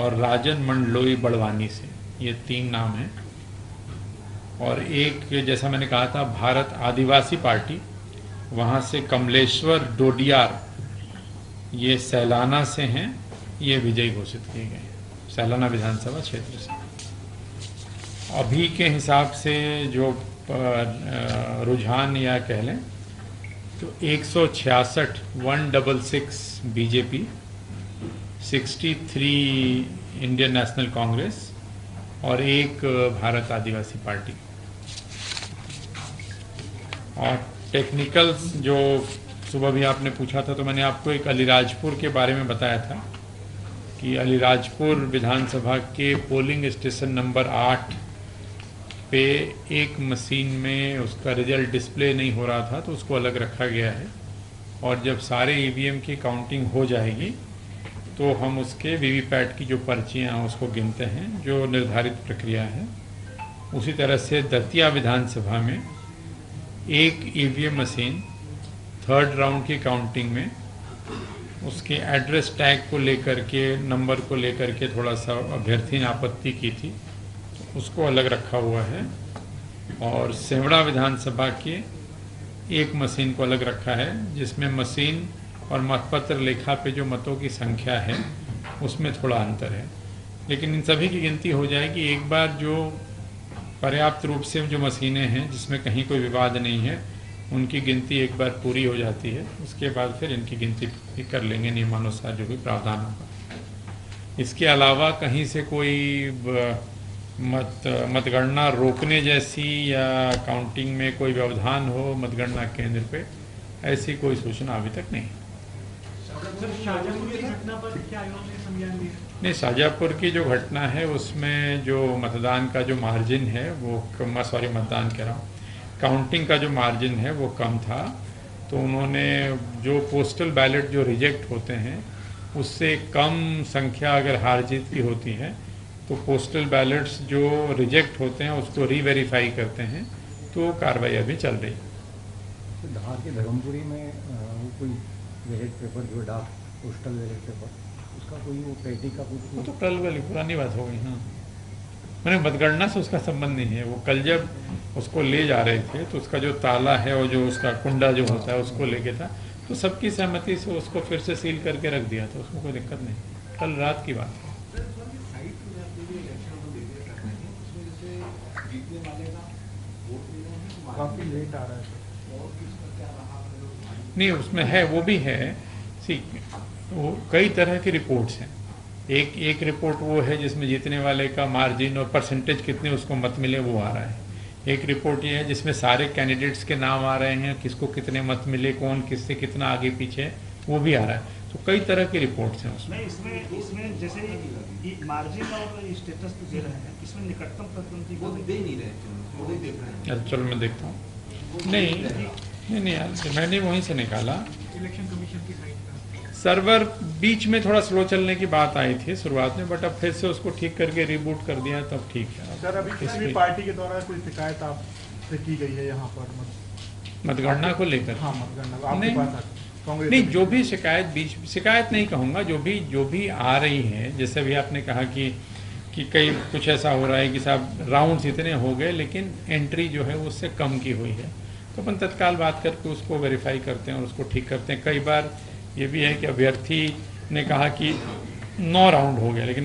और राजन मंडलोई बड़वानी से, ये 3 नाम हैं। और एक जैसा मैंने कहा था भारत आदिवासी पार्टी, वहाँ से कमलेश्वर डोडियार, ये सैलाना से हैं, ये विजयी घोषित किए गए हैं सैलाना विधानसभा क्षेत्र से। अभी के हिसाब से जो रुझान या कह लें तो 166 बीजेपी, 63 इंडियन नेशनल कांग्रेस और 1 भारत आदिवासी पार्टी। और टेक्निकल्स जो सुबह भी आपने पूछा था, तो मैंने आपको एक अलीराजपुर के बारे में बताया था कि अलीराजपुर विधानसभा के पोलिंग स्टेशन नंबर 8 पे एक मशीन में उसका रिजल्ट डिस्प्ले नहीं हो रहा था, तो उसको अलग रखा गया है। और जब सारे ईवीएम की काउंटिंग हो जाएगी तो हम उसके वीवीपैट की जो पर्चियाँ हैं उसको गिनते हैं, जो निर्धारित प्रक्रिया है। उसी तरह से दतिया विधानसभा में एक ईवीएम मशीन 3rd राउंड की काउंटिंग में उसके एड्रेस टैग को लेकर के, नंबर को लेकर के थोड़ा सा अभ्यर्थी ने आपत्ति की थी, उसको अलग रखा हुआ है। और सेवड़ा विधानसभा के एक मशीन को अलग रखा है, जिसमें मशीन और मतपत्र लेखा पे जो मतों की संख्या है उसमें थोड़ा अंतर है। लेकिन इन सभी की गिनती हो जाएगी एक बार जो पर्याप्त रूप से जो मशीनें हैं जिसमें कहीं कोई विवाद नहीं है, उनकी गिनती एक बार पूरी हो जाती है, उसके बाद फिर इनकी गिनती भी कर लेंगे नियमानुसार जो भी प्रावधान होगा। इसके अलावा कहीं से कोई मतगणना रोकने जैसी या काउंटिंग में कोई व्यवधान हो मतगणना केंद्र पे, ऐसी कोई सूचना अभी तक नहीं। नहीं, शाहजहाँपुर की जो घटना है उसमें जो मतदान का जो मार्जिन है वो मतदान कह रहा हूँ, काउंटिंग का जो मार्जिन है वो कम था, तो उन्होंने जो पोस्टल बैलेट जो रिजेक्ट होते हैं उससे कम संख्या अगर हार जीत की होती है तो पोस्टल बैलेट्स जो रिजेक्ट होते हैं उसको रीवेरीफाई करते हैं, तो कार्रवाई अभी चल रही है। तो धार के धर्मपुरी में वो कोई बैलेट पेपर जो डाक पोस्टल बैलेट पेपर, उसका कोई वो पैटी का कुछ, वो तो कल वाली पुरानी बात हो गई। हाँ, मैंने मतगणना से उसका संबंध नहीं है। वो कल जब उसको ले जा रहे थे तो उसका जो ताला है और जो उसका कुंडा जो होता है उसको लेके था, तो सबकी सहमति से उसको फिर से सील करके रख दिया था, उसमें कोई दिक्कत नहीं, कल रात की बात है। काफ़ी लेट आ रहा है नहीं, उसमें है, वो भी है। सी, वो कई तरह की रिपोर्ट्स हैं। एक रिपोर्ट वो है जिसमें जीतने वाले का मार्जिन और परसेंटेज कितने उसको मत मिले वो आ रहा है। एक रिपोर्ट ये है जिसमें सारे कैंडिडेट्स के नाम आ रहे हैं, किसको कितने मत मिले, कौन किससे कितना आगे पीछे, वो भी आ रहा है। तो कई तरह की रिपोर्ट्स हैं उसमें। इसमें जैसे मार्जिन और स्टेटस दे रहे हैं, इसमें निकटतम प्रतिद्वंदी को दे नहीं रहे। चलो मैं देखता हूँ। नहीं यार, मैंने वहीं से निकाला। इलेक्शन कमीशन की साइट का सर्वर बीच में थोड़ा स्लो चलने की बात आई थी शुरुआत में, बट अब फिर से उसको ठीक करके रिबूट कर दिया, तब ठीक है। सर, अभी किसी भी पार्टी के द्वारा कोई शिकायत आपसे की गई है यहाँ पर मतगणना को लेकर? हाँ, मतगणना आपके पास कांग्रेस नहीं, जो भी शिकायत नहीं कहूँगा, जो भी आ रही है, जैसे अभी आपने कहा कि कई कुछ ऐसा हो रहा है कि साहब राउंड्स इतने हो गए लेकिन एंट्री जो है उससे कम की हुई है, तो अपन तत्काल बात करके उसको वेरीफाई करते हैं और उसको ठीक करते हैं। कई बार ये भी है कि अभ्यर्थी ने कहा कि 9 राउंड हो गया, लेकिन